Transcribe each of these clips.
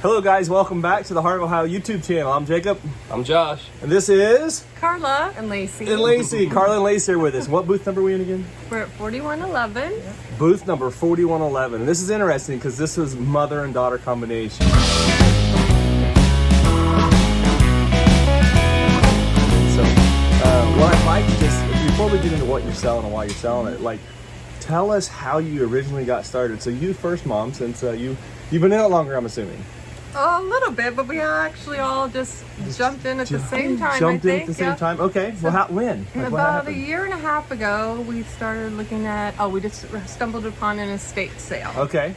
Hello guys, welcome back to the Heart of Ohio YouTube channel. I'm Jacob. I'm Josh. And this is... Carla and Lacey. And Lacey. Carla and Lacey are with us. What booth number are we in again? We're at 4111. Booth number 4111. And this is interesting because this was mother and daughter combination. So, what I'd like to just, before we get into what you're selling and why you're selling it, like, tell us how you originally got started. So you first, Mom, since you've been in it longer, I'm assuming. A little bit, but we actually all just jumped in at the same time. Jumped I in think. at the same time? Okay. So well, when? Like, about a year and a half ago, we started looking at, we just stumbled upon an estate sale. Okay.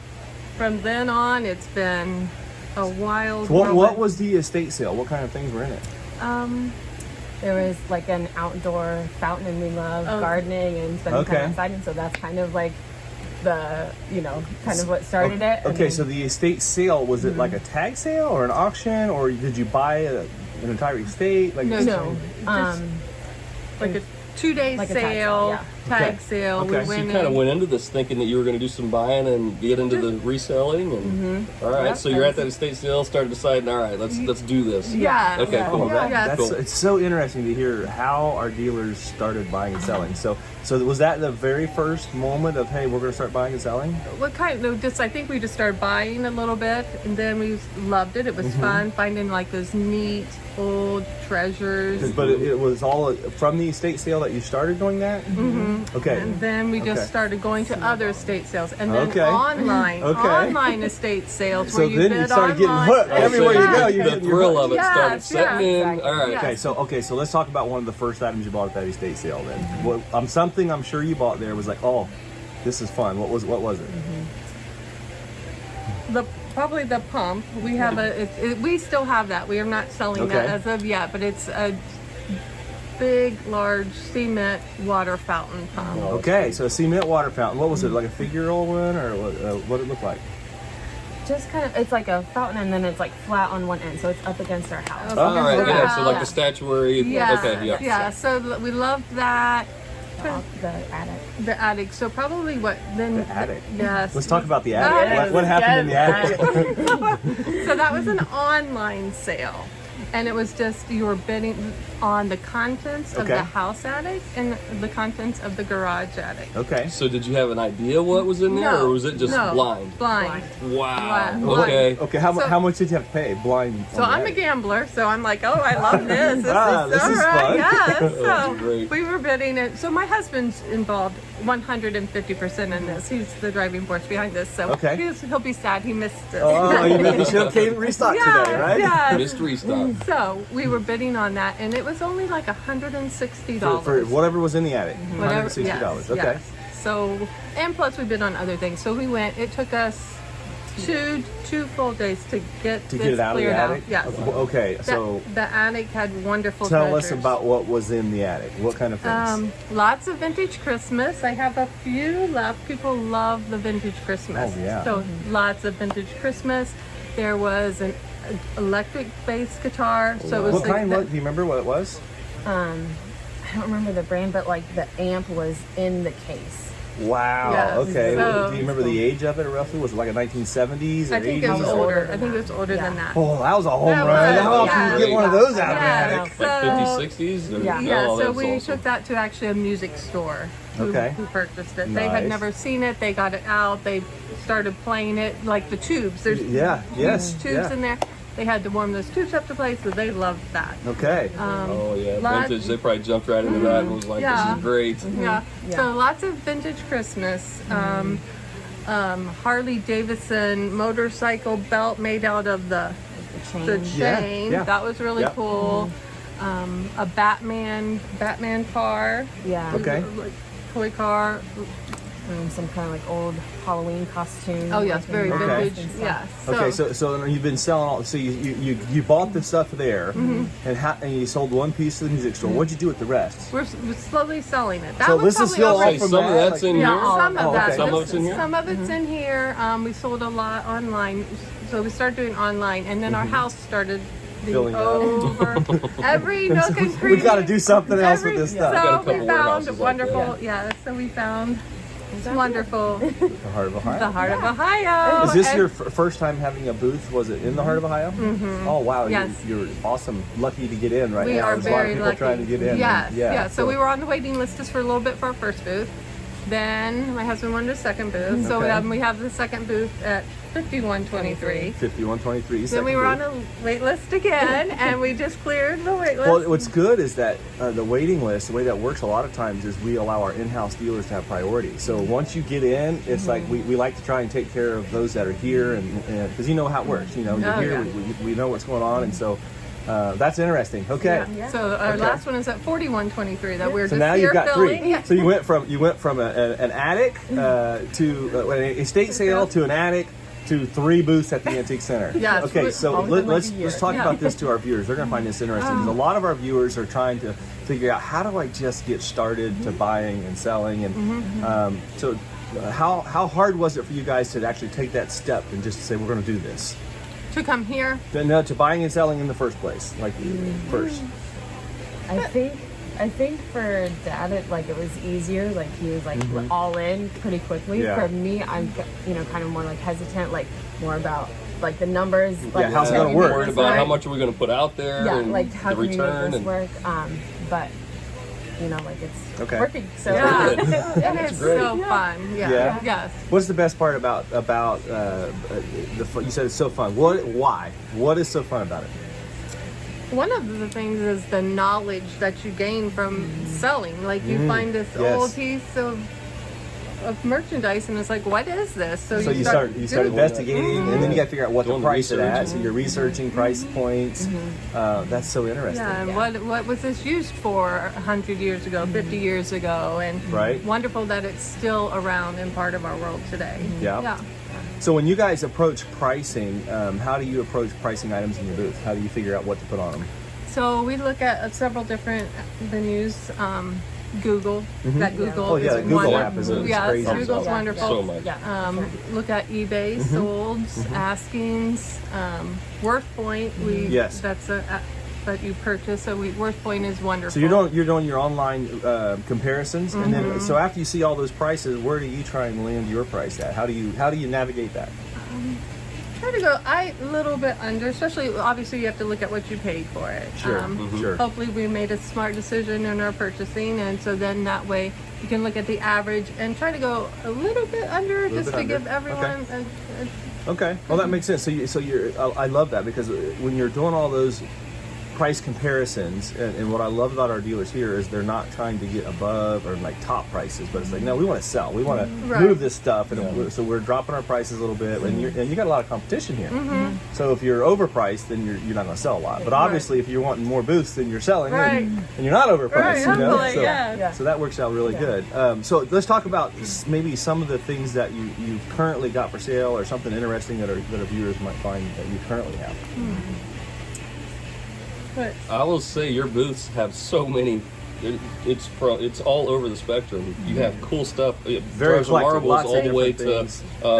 From then on, it's been a wild So what whirlwind. was the estate sale? What kind of things were in it? There was like an outdoor fountain, and we love gardening and spending Okay. time outside, and so that's kind of like the, kind of what started it. And Okay, then- so the estate sale, was it like a tag sale or an auction, or did you buy an entire estate? Like no, like a 2-day Like a tag sale, sale, Okay. sale. Okay. We So So went you kind of in. went into this thinking that you were going to do some buying and get into the reselling, and all right. Yep. So you're at that estate sale, started deciding, all right, let's do this. Yeah. Okay, yeah, cool. Yeah, That's Cool. it's so interesting to hear how our dealers started buying and selling. So was that the very first moment of, hey, we're going to start buying and selling? What kind of just I think we just started buying a little bit, and then we loved it. It was fun finding like those neat old treasures. But it was all from the estate sale that you started doing that? Mm-hmm. Okay. And then we just Okay. started going to other estate sales, and then Okay. online Okay. estate sales So where you then bid you started getting online. hooked. Everywhere you go, you're the getting your thrill hook. of it Yes, started setting in. exactly. All right. Yeah. Okay, so let's talk about one of the first items you bought at that estate sale then. Something I'm sure you bought there was like, oh, this is fun. What was it? Probably the pump. We have we still have that. We are not selling that Okay. as of yet, but it's a big, large cement water fountain pump. Okay, so a cement water fountain. What was it, like a figural one, or what did it look like? just kind of, it's like a fountain, and then it's like flat on one end, so it's up against our house. All right. Okay. Yeah. So like Yeah. the statuary. Yeah, Okay. Yeah. yeah. So we loved that. The attic. The attic. So probably what then? The attic. Yes. Let's talk about the attic. Yes, What happened in the attic? So that was an online sale, and it was just you were bidding on the contents of Okay. the house attic and the contents of the garage attic. Okay. So did you have an idea what was in there, or was it just no, blind? Blind. Wow. Blind. Okay. Okay, So- how much did you have to pay? Blind. So on the I'm a attic? gambler, so I'm like, oh, I love this. This This is is all right. fun. Yes. That's So great. we were bidding it. So my husband's involved 150% in this. He's the driving force behind this. So Okay. he'll be sad he missed it. Oh, you should have came restocked today, right? Yes. Mystery stuff. So we were bidding on that, and it was only like $160. For whatever was in the attic. Whatever. $160. Yes, Okay. yes. So, and plus we bid on other things. So we went. It took us two full days to get To this get it out of the cleared attic? Yes. Okay, so the attic had wonderful tell us treasures. about what was in the attic. What kind of things? Lots of vintage Christmas. I have a few left. People love the vintage Christmas. Oh, yeah. So lots of vintage Christmas. There was an electric bass guitar. So it was What kind? Do you remember what it was? I don't remember the brand, but like the amp was in the case. Wow. Yes, Okay. so- Do you remember the age of it roughly? Was it like a 1970s or I think 80s? it was Older older. than I think it that. was older than that. Oh, that was a home That run. was- How often yeah. do you get one of those out Yeah. of the attic? Like So- 50s, 60s? Or, Yeah. Yeah, oh, so that's we awesome. took that to actually a music store Okay. who purchased it. They had Nice. never seen it. They got it out. They started playing it like the tubes. There's Yeah, yes, tubes yeah. in there. They had to warm those tubes up to play, so they loved that. Okay. Oh yeah, lot- vintage. They probably jumped right into that and was like, Yeah. "This is great." Yeah. Yeah. So lots of vintage Christmas. Harley Davidson motorcycle belt made out of the The chain. chain. yeah. That was really Yeah. cool. A Batman car. Yeah. Okay. Like toy car. Some kind of like old Halloween costume. Oh yes, like very masks Okay. vintage. and stuff. Yes. Okay, so you've been selling all. So you bought the stuff there, Mm-hmm. and you sold one piece to the music store. What'd you do with the rest? we're slowly selling it. That So was this is probably still all over- Say from some of that. that's like- in Yeah, here. some of Oh, that. okay. Some of it's in here? Some of it's in here. We sold a lot online, so we started doing online, and then our house started being Filling up. over every nook and We got to cranny. do something else with this So stuff. Got a couple we warehouses found like wonderful, yeah. So we found It's wonderful. The Heart of Ohio. The Heart of Ohio. Is this And- your first time having a booth? Was it in the Heart of Ohio? Mm-hmm. Oh wow, Yes. you're awesome, lucky to get in right We now. are There's a lot of very people lucky. trying to get in. Yes, Yeah. So we were on the waiting list just for a little bit for our first booth. Then my husband wanted a second booth, so Okay. we have the second booth at 5123. 5123. Then we were on a wait list again, and we just cleared the wait list. Well, what's good is that the waiting list, the way that works a lot of times is we allow our in-house dealers to have priority. So once you get in, it's like we like to try and take care of those that are here, and because you know how it works. You know, you're Oh, here, yeah. we know what's going on, and so that's interesting. Okay. So our Okay. last one is at 4123 that we're So just now here you've got filling. three. So you went from an attic to an estate sale to an attic to 3 booths at the Antique Center. Yes. Okay, so All within like let's a year. talk Yeah. about this to our viewers. They're going to find this interesting because a lot of our viewers are trying to figure out how do I just get started to buying and selling, and so how hard was it for you guys to actually take that step and just say we're going to do this? To come here. No, to buying and selling in the first place, like first. I think for Dad, it was easier. Like he was like all in pretty quickly. Yeah. For me, I'm kind of more like hesitant, like more about like the numbers. Like, how's it can gonna we work? make Worried this about how work? much are we going to put out there Yeah, and like how the can we make return this and work? But like it's Okay. working. So Yeah. good. And it's great. so fun. Yeah. Yeah. Yes. What's the best part about you said it's so fun. Why? What is so fun about it? One of the things is the knowledge that you gain from selling. Like you find this yes. old piece of merchandise, and it's like, what is this? So you start Googling. investigating, and then you got to figure out what to Doing the price it at. research. So you're researching price points. That's so interesting. Yeah, and what was this used for 100 years ago, 50 years ago, and Right. wonderful that it's still around and part of our world today. Yeah. Yeah. So when you guys approach pricing, how do you approach pricing items in your booth? How do you figure out what to put on them? So we look at several different venues. Google. That Google Oh, yeah, is the Google wonderful. app is yes, crazy. Google's Yeah. wonderful. so much. yeah. Look at eBay, solds, askings, WorthPoint. Yes. That's that you purchase. So WorthPoint is wonderful. So you're doing your online comparisons, and then so after you see all those prices, where do you try and land your price at? How do you navigate that? Try to go a little bit under, especially obviously you have to look at what you paid for it. Sure. Sure. Hopefully we made a smart decision in our purchasing, and so then that way you can look at the average and try to go a little bit under just bit to under. give everyone Okay, well that makes sense. So you're I love that because when you're doing all those price comparisons, and what I love about our dealers here is they're not trying to get above or like top prices, but it's like no, we want to sell, we want to Right. move this stuff, and so we're dropping our prices a little bit, and you got a lot of competition here. So if you're overpriced, then you're not going to sell a lot. But obviously, if you're wanting more booths than you're selling, Right. and you're not overpriced, Right, you know. hopefully, So, yeah. so that works out really good. So let's talk about maybe some of the things that you've currently got for sale, or something interesting that our viewers might find that you currently have. But I will say your booths have so many. It's all over the spectrum. You have cool stuff. Very Jars of eclectic, marbles lots of all the way different to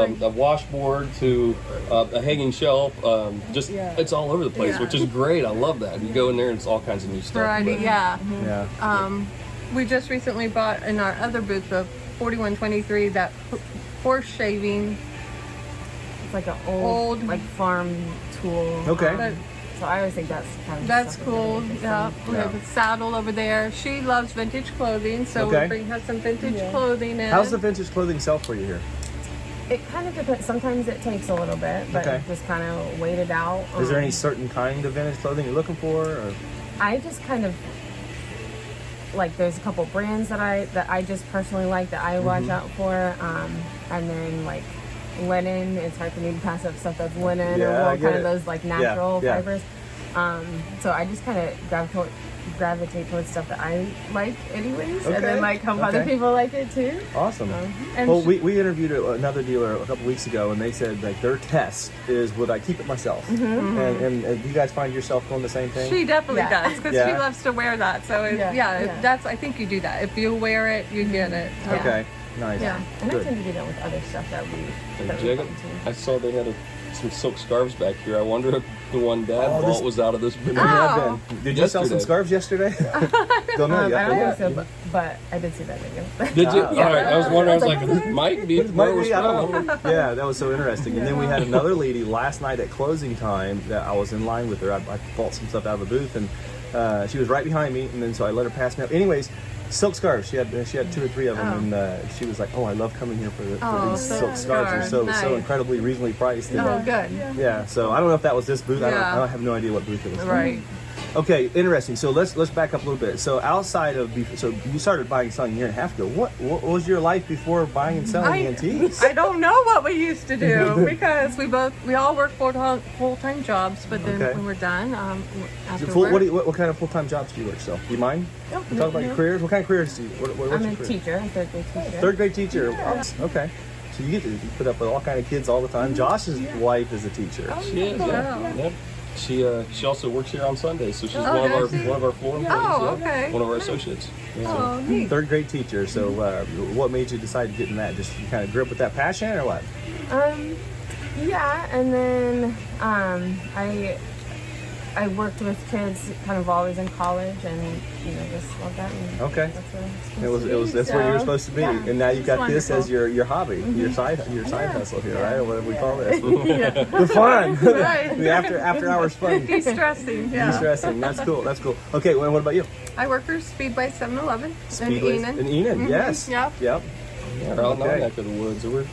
things. a washboard to a hanging shelf. It's all over the place, Yeah. which is great. I love that. You go in there and it's all kinds of new stuff. variety, but- yeah. Yeah. We just recently bought in our other booth, the 4123, that horse shaving. It's like an old like farm tool. Okay. But So I always think that's kind of that's something cool. really interesting. Yeah, we have a saddle over there. She loves vintage clothing, so Okay. we bring her some vintage clothing in. How's the vintage clothing sell for you here? It kind of depends. Sometimes it takes a little bit, but Okay. just kind of wait it out. Is there any certain kind of vintage clothing you're looking for? Or? I just kind of like there's a couple brands that I just personally like that I watch Mm-hmm. out for, and then like linen. It's hard for me to pass up stuff that's linen Yeah, I or get kind it. of those like natural yeah. fibers. So I just kind of gravitate towards stuff that I like anyways, Okay, and then like hope other okay. people like it too. Awesome. And Well, we interviewed another dealer a couple weeks ago, and they said like their test is would I keep it myself? And do you guys find yourself doing the same thing? She definitely Yeah. does because Yeah. she loves to wear that. So Yeah. that's I think you do that. If you wear it, you get it. Yeah. Okay. Nice. Yeah. And I Good. tend to do that with other stuff that we And that we Jacob, bought I saw they had some silk scarves back here. I wonder if the one Dad Oh, bought this- was out of this. It may Oh. have been. Did you sell some Yesterday. scarves yesterday? Don't know I yet. don't think so, but I did see that video. Did you? Ah, All right. I was wondering. I was like, okay. this might be. Might where it was be, I from. don't know. Yeah, that was so interesting. And then we had another lady last night at closing time that I was in line with her. I bought some stuff out of the booth, and she was right behind me. And then so I let her pass me up. Anyways, silk scarves. She had 2 or 3 of them, and she was like, "Oh, I love coming here for Oh, these silk silk scarves. They're so scarves. so Nice. incredibly reasonably priced." And, Oh, good. yeah. So I don't know if that was this booth. Yeah. I have no idea what booth it was. Right. Okay, interesting. So let's back up a little bit. So outside of so you started buying and selling a year and a half ago. What was your life before buying and selling antiques? I don't know what we used to do because we all work full-time jobs, but then Okay. when we're done, after Full, work, what kind of full-time jobs do you work still? Do you mind? No, We talk about your careers. What kind of careers do you? What's I'm your a career? teacher, a third grade teacher. Third grade teacher. Oh, okay. So you get to put up with all kind of kids all the time. Josh's wife is a teacher. She is. Yeah. Yep. She also works here on Sundays, so she's Oh, one does she? of our floor employees. Oh, yeah. okay. One of our associates. Yeah. Oh, neat. Third grade teacher. So what made you decide to get in that? Just you kind of grew up with that passion, or what? Yeah, and then I worked with kids kind of while I was in college, and just love that. And Okay. That's what I'm It was that's where you were supposed to be, yeah, and now you've got it's this as wonderful. your hobby, your side hustle here, right? Or whatever we call this. Yeah. The fun, Right. the after hours fun. De-stressing. Yeah. De-stressing. That's cool. That's cool. Okay, well, what about you? I work for Speedway 7-Eleven in Speedways Enid. in Enid. Yes. Yep. Yep. Yeah, we're out in our Okay. neck of the woods. We're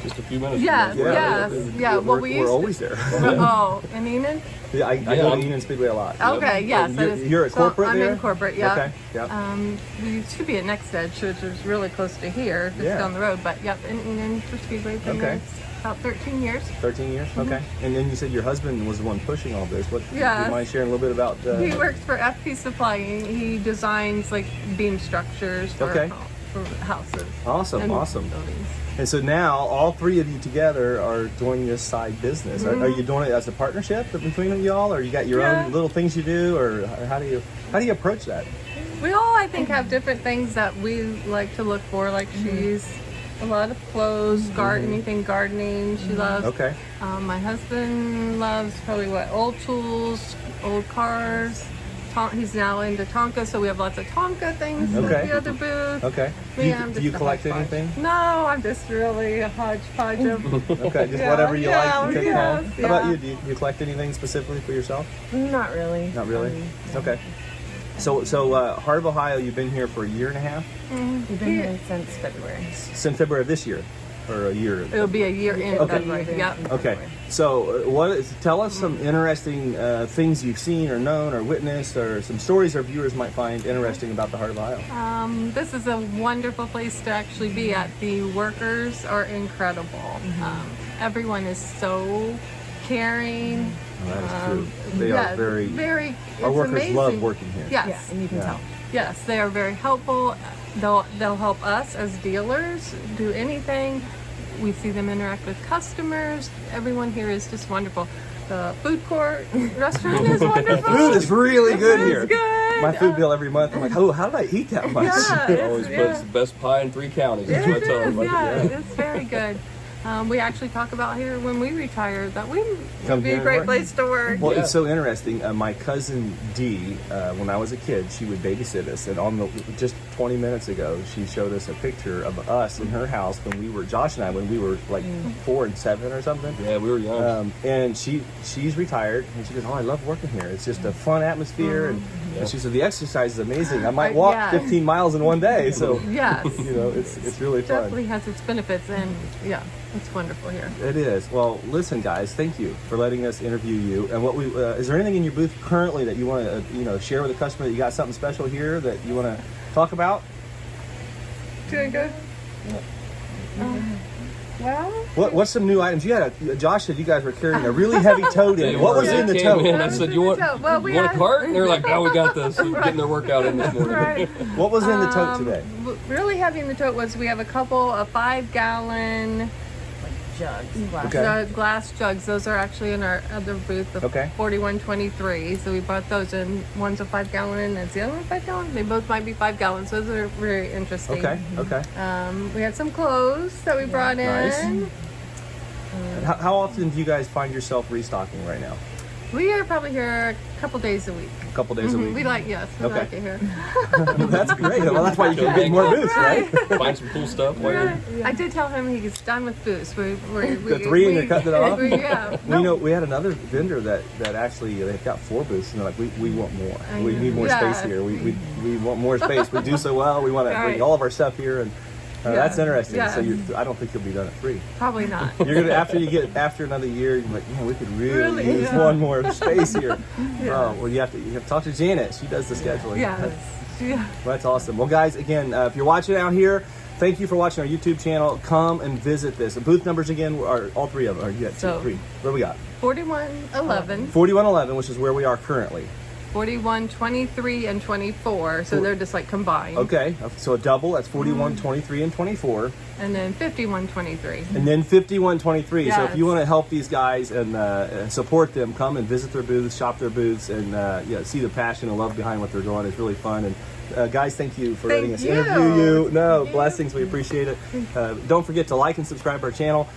just a few minutes. Yeah, from there. yes, yeah. Well, we we're used always there. Oh, in Enid? Yeah, I go Yeah. to Enid Speedway a lot. Okay, yes. that is- You're at so corporate I'm there? in corporate, yeah. Okay. Yeah. We used to be at Next Edge, which is really close to here, just Yeah. down the road. But yep, in Enid for Speedway. Been Okay. there about 13 years. 13 years. Okay. And then you said your husband was the one pushing all this. What? Do Yes. you mind sharing a little bit about? He works for FP Supply. He designs like beam structures for, Okay. for houses. Awesome. and Awesome. buildings. And so now all 3 of you together are doing this side business. Are you doing it as a partnership between y'all, or you got your Yeah. own little things you do, or how do you approach that? We all, I think, have different things that we like to look for. Like she's a lot of clothes, anything gardening. She loves. Okay. My husband loves probably old tools, old cars. He's now into Tonka, so we have lots of Tonka things Okay. at the other booth. Okay. Me, Do you, I'm do just you a collect hodgepodge. anything? No, I'm just really a hodgepodge of. Okay, just Yeah, whatever you yeah, like. You take yes, home. How about yeah. you? Do you collect anything specifically for yourself? Not really. Not really. No. Okay. So Heart of Ohio, you've been here for a year and a half We've been here since February. since February of this year, or a year. It'll be a year in Okay. February. Yep. Okay, so tell us some interesting things you've seen or known or witnessed, or some stories our viewers might find interesting about the Heart of Ohio. This is a wonderful place to actually be at. The workers are incredible. Everyone is so caring. Oh, that is true. They yeah, are very. very. Our it's workers amazing. love working here. Yes. Yeah, and you can Yeah. tell. Yes, they are very helpful. They'll help us as dealers do anything. We see them interact with customers. Everyone here is just wonderful. The food court restaurant is wonderful. Food is really good Food's here. good. My food bill every month. I'm like, oh, how did I eat that much? Yeah, It always it's, puts the best pie in 3 counties. That's what I it tell is, everybody. yeah, it's very good. We actually talk about here when we retire that we Come would be here a and great work. place to work. Well, Yeah. it's so interesting. My cousin Dee, when I was a kid, she would babysit us, and just 20 minutes ago, she showed us a picture of us in her house when we were Josh and I when we were like 4 and 7 or something. Yeah, we were young. And she's retired, and she goes, "Oh, I love working here. It's just a fun atmosphere." And she said the exercise is amazing. I might walk yeah. 15 miles in one day, so Yes. it's really fun. Definitely has its benefits, and yeah, it's wonderful here. It is. Well, listen, guys. Thank you for letting us interview you. And what is there anything in your booth currently that you want to share with the customer? That you got something special here that you want to talk about? Doing good. Well, What's some new items? You had Josh said you guys were carrying a really heavy tote in. What was They in the came tote? in, I said, "You want, Well, we you want a had- cart?" And they're like, "No, we got this." Getting their workout in this morning. right. What was in the tote today? Really heavy in the tote was we have a couple of 5-gallon jugs. Glass. Okay. The glass jugs, those are actually in our other booth, the Okay. 4123. So we brought those in. One's a 5 gallon and the other one 5 gallon. They both might be 5 gallons. Those are very interesting. Okay. Okay. We had some clothes that we brought Nice. in. How often do you guys find yourself restocking right now? We are probably here a couple days a week. A couple days a week. We like, yes, we Okay. like it here. That's great. Well, that's why you can get more booths, right? Find some cool stuff while you're. I did tell him he's done with booths. The 3 and you're cutting it off? Yeah. Well, you know, we had another vendor that actually they've got 4 booths, and they're like, we want more. I We know. need more Yeah. space here. We want more space. We do so well. We want to bring Right. all of our stuff here, and that's interesting. Yeah. So I don't think you'll be done at 3. Probably not. You're gonna after another year, you're like, man, we could really use yeah. one more space here. Well, you have to talk to Janet. She does the scheduling. Yes. Yeah. Well, that's awesome. Well, guys, again, if you're watching out here, thank you for watching our YouTube channel. Come and visit this. The booth numbers again are all 3 of them. Or you got 2, So- 3. What do we got? 4111, 4111, which is where we are currently. 4123, and 24. So they're just like combined. Okay, so a double. That's 41, 23, and 24. And then 5123. And then 5123. So if Yes. you want to help these guys and support them, come and visit their booths, shop their booths, and see the passion and love behind what they're doing. It's really fun. And guys, thank you for letting us you. interview you. No, Thank you. blessings. We appreciate it. Don't forget to like and subscribe our channel.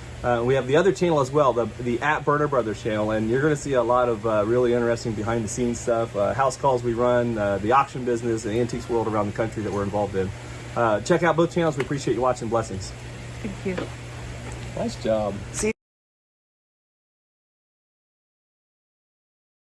We have the other channel as well, the at Burner Brothers channel, and you're going to see a lot of really interesting behind the scenes stuff, house calls we run, the auction business, the antiques world around the country that we're involved in. Check out both channels. We appreciate you watching. Blessings. Thank you. Nice job. See.